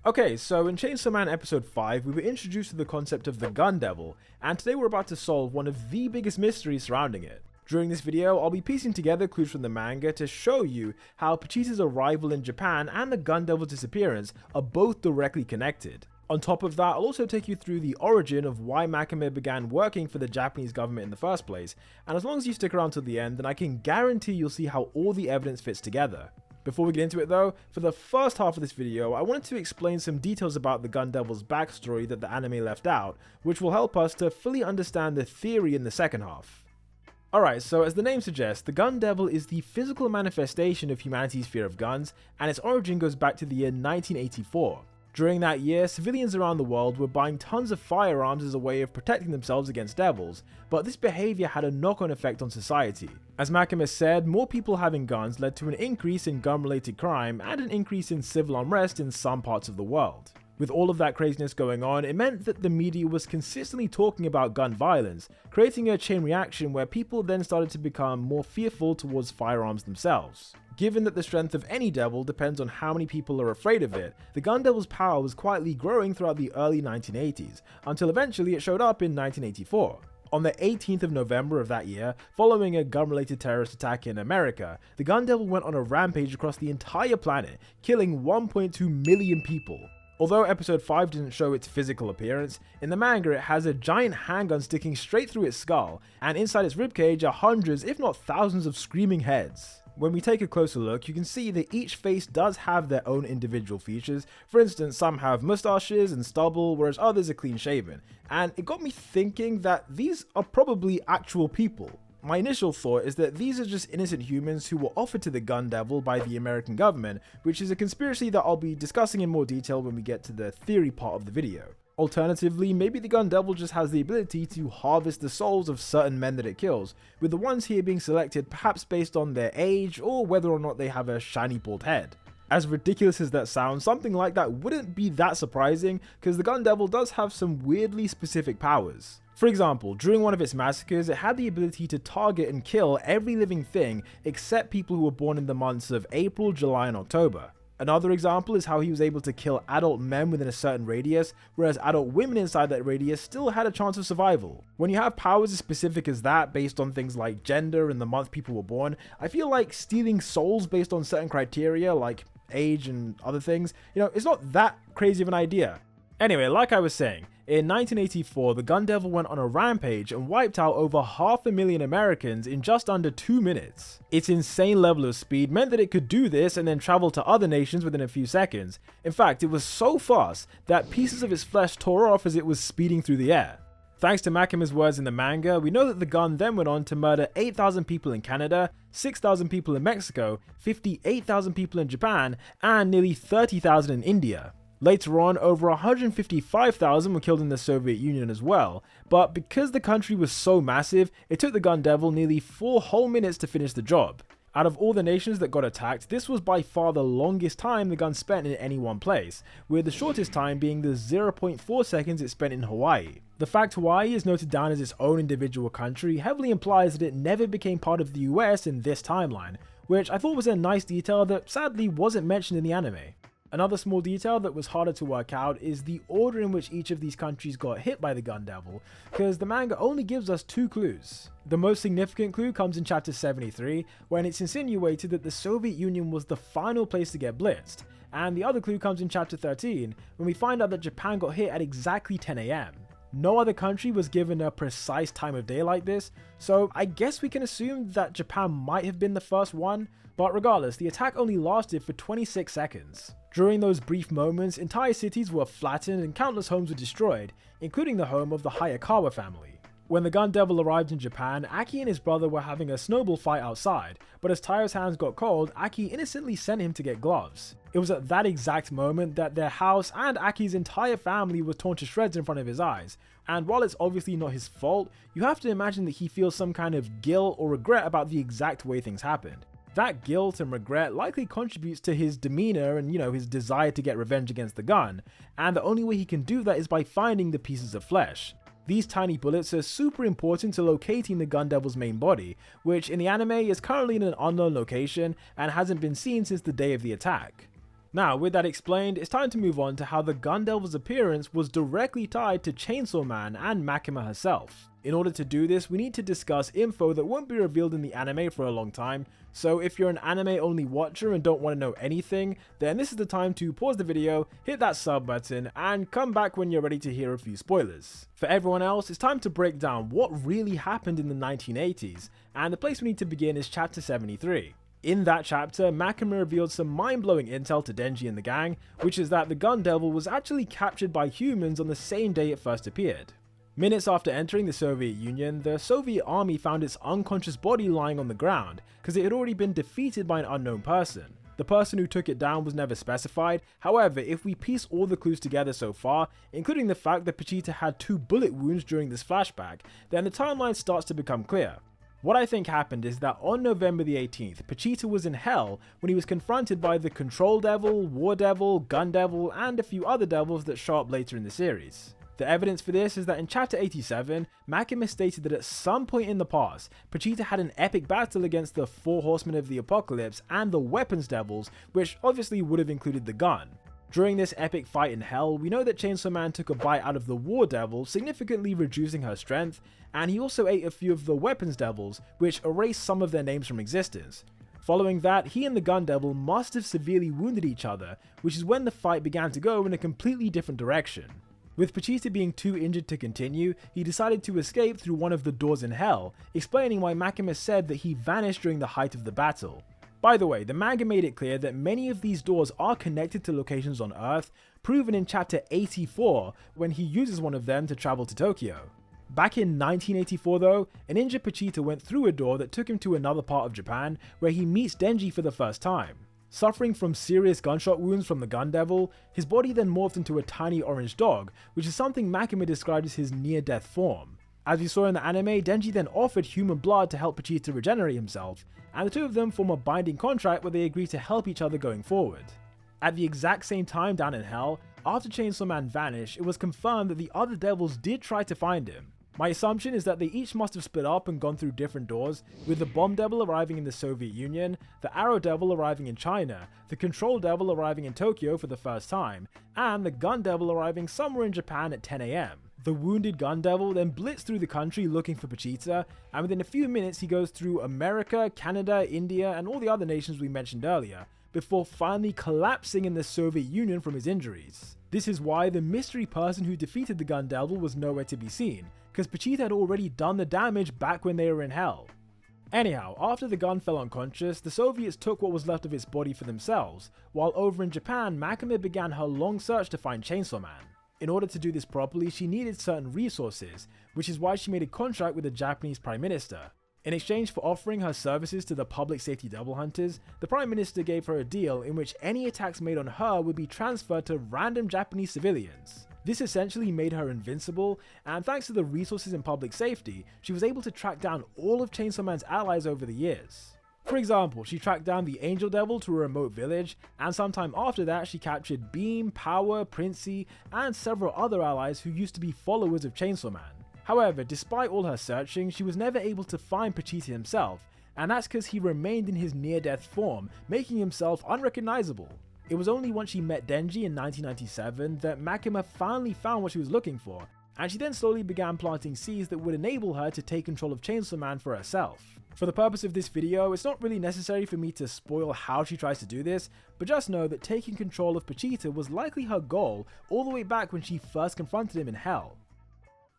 Okay, so in Chainsaw Man episode 5, we were introduced to the concept of the Gun Devil, and today we're about to solve one of the biggest mysteries surrounding it. During this video, I'll be piecing together clues from the manga to show you how Pochita's arrival in Japan and the Gun Devil's disappearance are both directly connected. On top of that, I'll also take you through the origin of why Makima began working for the Japanese government in the first place, and as long as you stick around till the end, then I can guarantee you'll see how all the evidence fits together. Before we get into it though, for the first half of this video, I wanted to explain some details about the Gun Devil's backstory that the anime left out, which will help us to fully understand the theory in the second half. Alright, so as the name suggests, the Gun Devil is the physical manifestation of humanity's fear of guns, and its origin goes back to the year 1984. During that year, civilians around the world were buying tons of firearms as a way of protecting themselves against devils, but this behaviour had a knock-on effect on society. As Makima said, more people having guns led to an increase in gun-related crime and an increase in civil unrest in some parts of the world. With all of that craziness going on, it meant that the media was consistently talking about gun violence, creating a chain reaction where people then started to become more fearful towards firearms themselves. Given that the strength of any devil depends on how many people are afraid of it, the Gun Devil's power was quietly growing throughout the early 1980s, until eventually it showed up in 1984. On the 18th of November of that year, following a gun-related terrorist attack in America, the Gun Devil went on a rampage across the entire planet, killing 1.2 million people. Although episode 5 didn't show its physical appearance, in the manga it has a giant handgun sticking straight through its skull, and inside its ribcage are hundreds if not thousands of screaming heads. When we take a closer look, you can see that each face does have their own individual features. For instance, some have mustaches and stubble, whereas others are clean shaven, and it got me thinking that these are probably actual people. My initial thought is that these are just innocent humans who were offered to the Gun Devil by the American government, which is a conspiracy that I'll be discussing in more detail when we get to the theory part of the video. Alternatively, maybe the Gun Devil just has the ability to harvest the souls of certain men that it kills, with the ones here being selected perhaps based on their age or whether or not they have a shiny bald head. As ridiculous as that sounds, something like that wouldn't be that surprising because the Gun Devil does have some weirdly specific powers. For example, during one of its massacres, it had the ability to target and kill every living thing except people who were born in the months of April, July, and October. Another example is how he was able to kill adult men within a certain radius, whereas adult women inside that radius still had a chance of survival. When you have powers as specific as that based on things like gender and the month people were born, I feel like stealing souls based on certain criteria like age and other things, it's not that crazy of an idea. Anyway, like I was saying, in 1984, the Gun Devil went on a rampage and wiped out over 500,000 Americans in just under 2 minutes. Its insane level of speed meant that it could do this and then travel to other nations within a few seconds. In fact, it was so fast that pieces of its flesh tore off as it was speeding through the air. Thanks to Makima's words in the manga, we know that the gun then went on to murder 8,000 people in Canada, 6,000 people in Mexico, 58,000 people in Japan, and nearly 30,000 in India. Later on, over 155,000 were killed in the Soviet Union as well, but because the country was so massive, it took the Gun Devil nearly 4 whole minutes to finish the job. Out of all the nations that got attacked, this was by far the longest time the gun spent in any one place, with the shortest time being the 0.4 seconds it spent in Hawaii. The fact Hawaii is noted down as its own individual country heavily implies that it never became part of the US in this timeline, which I thought was a nice detail that sadly wasn't mentioned in the anime. Another small detail that was harder to work out is the order in which each of these countries got hit by the Gun Devil, because the manga only gives us 2 clues. The most significant clue comes in chapter 73, when it's insinuated that the Soviet Union was the final place to get blitzed, and the other clue comes in chapter 13, when we find out that Japan got hit at exactly 10 AM. No other country was given a precise time of day like this, so I guess we can assume that Japan might have been the first one, but regardless, the attack only lasted for 26 seconds. During those brief moments, entire cities were flattened and countless homes were destroyed, including the home of the Hayakawa family. When the Gun Devil arrived in Japan, Aki and his brother were having a snowball fight outside, but as Tayo's hands got cold, Aki innocently sent him to get gloves. It was at that exact moment that their house and Aki's entire family was torn to shreds in front of his eyes, and while it's obviously not his fault, you have to imagine that he feels some kind of guilt or regret about the exact way things happened. That guilt and regret likely contributes to his demeanor and, his desire to get revenge against the gun, and the only way he can do that is by finding the pieces of flesh. These tiny bullets are super important to locating the Gun Devil's main body, which in the anime is currently in an unknown location and hasn't been seen since the day of the attack. Now, with that explained, it's time to move on to how the Gun Devil's appearance was directly tied to Chainsaw Man and Makima herself. In order to do this, we need to discuss info that won't be revealed in the anime for a long time, so if you're an anime only watcher and don't want to know anything, then this is the time to pause the video, hit that sub button, and come back when you're ready to hear a few spoilers. For everyone else, it's time to break down what really happened in the 1980s, and the place we need to begin is chapter 73. In that chapter, Makima revealed some mind-blowing intel to Denji and the gang, which is that the Gun Devil was actually captured by humans on the same day it first appeared. Minutes after entering the Soviet Union, the Soviet army found its unconscious body lying on the ground, because it had already been defeated by an unknown person. The person who took it down was never specified. However, if we piece all the clues together so far, including the fact that Pochita had 2 bullet wounds during this flashback, then the timeline starts to become clear. What I think happened is that on November the 18th, Pochita was in hell when he was confronted by the Control Devil, War Devil, Gun Devil, and a few other devils that show up later in the series. The evidence for this is that in chapter 87, Makima stated that at some point in the past, Pochita had an epic battle against the 4 horsemen of the apocalypse and the weapons devils, which obviously would have included the gun. During this epic fight in hell, we know that Chainsaw Man took a bite out of the War Devil, significantly reducing her strength, and he also ate a few of the weapons devils, which erased some of their names from existence. Following that, he and the Gun Devil must have severely wounded each other, which is when the fight began to go in a completely different direction. With Pochita being too injured to continue, he decided to escape through one of the doors in hell, explaining why Makima said that he vanished during the height of the battle. By the way, the manga made it clear that many of these doors are connected to locations on Earth, proven in chapter 84 when he uses one of them to travel to Tokyo. Back in 1984 though, an injured Pochita went through a door that took him to another part of Japan where he meets Denji for the first time. Suffering from serious gunshot wounds from the Gun Devil, his body then morphed into a tiny orange dog, which is something Makima described as his near-death form. As we saw in the anime, Denji then offered human blood to help Pochita regenerate himself, and the two of them form a binding contract where they agree to help each other going forward. At the exact same time down in hell, after Chainsaw Man vanished, it was confirmed that the other devils did try to find him. My assumption is that they each must have split up and gone through different doors, with the Bomb Devil arriving in the Soviet Union, the Arrow Devil arriving in China, the Control Devil arriving in Tokyo for the first time, and the Gun Devil arriving somewhere in Japan at 10 AM. The wounded Gun Devil then blitzed through the country looking for Pochita, and within a few minutes he goes through America, Canada, India, and all the other nations we mentioned earlier, before finally collapsing in the Soviet Union from his injuries. This is why the mystery person who defeated the Gun Devil was nowhere to be seen, because Pochita had already done the damage back when they were in hell. Anyhow, after the gun fell unconscious, the Soviets took what was left of its body for themselves, while over in Japan, Makima began her long search to find Chainsaw Man. In order to do this properly, she needed certain resources, which is why she made a contract with the Japanese Prime Minister. In exchange for offering her services to the public safety devil hunters, the Prime Minister gave her a deal in which any attacks made on her would be transferred to random Japanese civilians. This essentially made her invincible, and thanks to the resources in public safety, she was able to track down all of Chainsaw Man's allies over the years. For example, she tracked down the Angel Devil to a remote village, and sometime after that she captured Beam, Power, Princey, and several other allies who used to be followers of Chainsaw Man. However, despite all her searching, she was never able to find Pochita himself, and that's because he remained in his near-death form, making himself unrecognizable. It was only once she met Denji in 1997 that Makima finally found what she was looking for, and she then slowly began planting seeds that would enable her to take control of Chainsaw Man for herself. For the purpose of this video, it's not really necessary for me to spoil how she tries to do this, but just know that taking control of Pochita was likely her goal all the way back when she first confronted him in hell.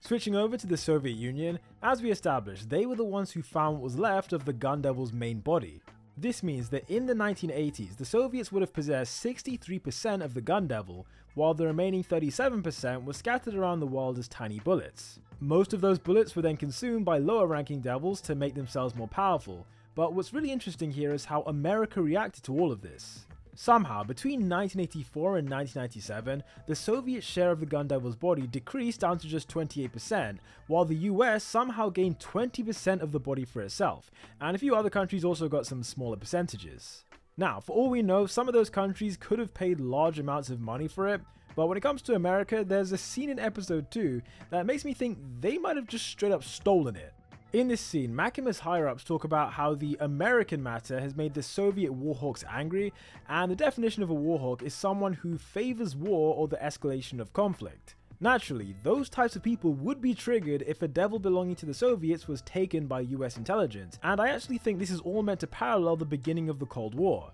Switching over to the Soviet Union, as we established, they were the ones who found what was left of the Gun Devil's main body. This means that in the 1980s, the Soviets would have possessed 63% of the Gun Devil, while the remaining 37% were scattered around the world as tiny bullets. Most of those bullets were then consumed by lower ranking devils to make themselves more powerful, but what's really interesting here is how America reacted to all of this. Somehow, between 1984 and 1997, the Soviet share of the Gun Devil's body decreased down to just 28%, while the US somehow gained 20% of the body for itself, and a few other countries also got some smaller percentages. Now, for all we know, some of those countries could have paid large amounts of money for it, but when it comes to America, there's a scene in episode 2 that makes me think they might have just straight up stolen it. In this scene, Makima's higher-ups talk about how the American matter has made the Soviet warhawks angry, and the definition of a warhawk is someone who favors war or the escalation of conflict. Naturally, those types of people would be triggered if a devil belonging to the Soviets was taken by US intelligence, and I actually think this is all meant to parallel the beginning of the Cold War.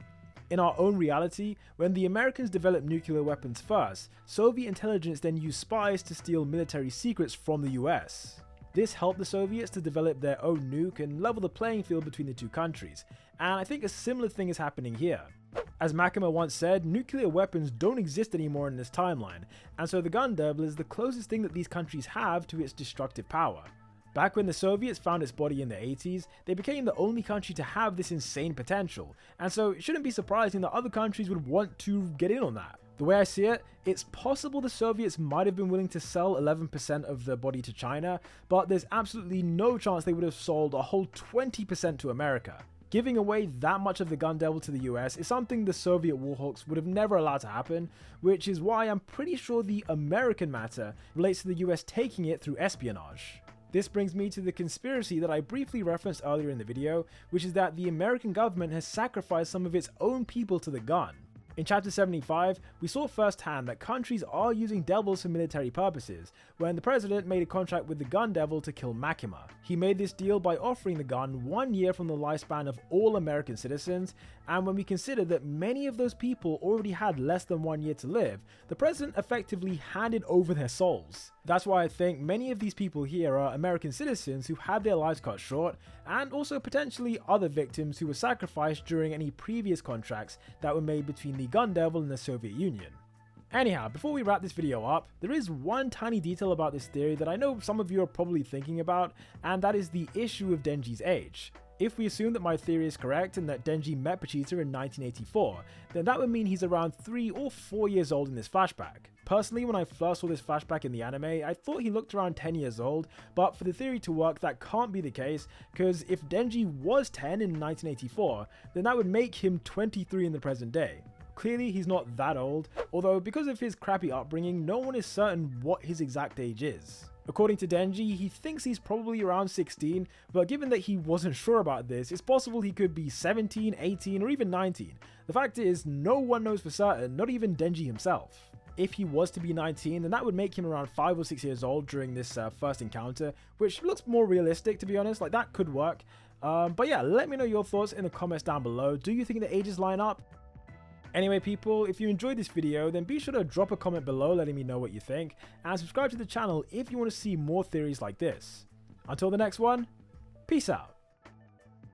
In our own reality, when the Americans developed nuclear weapons first, Soviet intelligence then used spies to steal military secrets from the US. This helped the Soviets to develop their own nuke and level the playing field between the two countries, and I think a similar thing is happening here. As Makima once said, nuclear weapons don't exist anymore in this timeline, and so the gun devil is the closest thing that these countries have to its destructive power. Back when the Soviets found its body in the 80s, they became the only country to have this insane potential, and so it shouldn't be surprising that other countries would want to get in on that. The way I see it, it's possible the Soviets might have been willing to sell 11% of their body to China, but there's absolutely no chance they would have sold a whole 20% to America. Giving away that much of the gun devil to the US is something the Soviet warhawks would have never allowed to happen, which is why I'm pretty sure the American matter relates to the US taking it through espionage. This brings me to the conspiracy that I briefly referenced earlier in the video, which is that the American government has sacrificed some of its own people to the gun. In chapter 75, we saw firsthand that countries are using devils for military purposes, when the president made a contract with the gun devil to kill Makima. He made this deal by offering the gun 1 year from the lifespan of all American citizens, and when we consider that many of those people already had less than 1 year to live, the president effectively handed over their souls. That's why I think many of these people here are American citizens who had their lives cut short, and also potentially other victims who were sacrificed during any previous contracts that were made between the gun devil and the Soviet Union. Anyhow, before we wrap this video up, there is one tiny detail about this theory that I know some of you are probably thinking about, and that is the issue of Denji's age. If we assume that my theory is correct and that Denji met Pochita in 1984, then that would mean he's around 3 or 4 years old in this flashback. Personally, when I first saw this flashback in the anime, I thought he looked around 10 years old, but for the theory to work, that can't be the case, because if Denji was 10 in 1984, then that would make him 23 in the present day. Clearly, he's not that old, although because of his crappy upbringing, no one is certain what his exact age is. According to Denji, he thinks he's probably around 16, but given that he wasn't sure about this, it's possible he could be 17, 18, or even 19. The fact is, no one knows for certain, not even Denji himself. If he was to be 19, then that would make him around 5 or 6 years old during this first encounter, which looks more realistic, to be honest. Like, that could work. But yeah, let me know your thoughts in the comments down below. Do you think the ages line up? Anyway people, if you enjoyed this video, then be sure to drop a comment below letting me know what you think, and subscribe to the channel if you want to see more theories like this. Until the next one, peace out.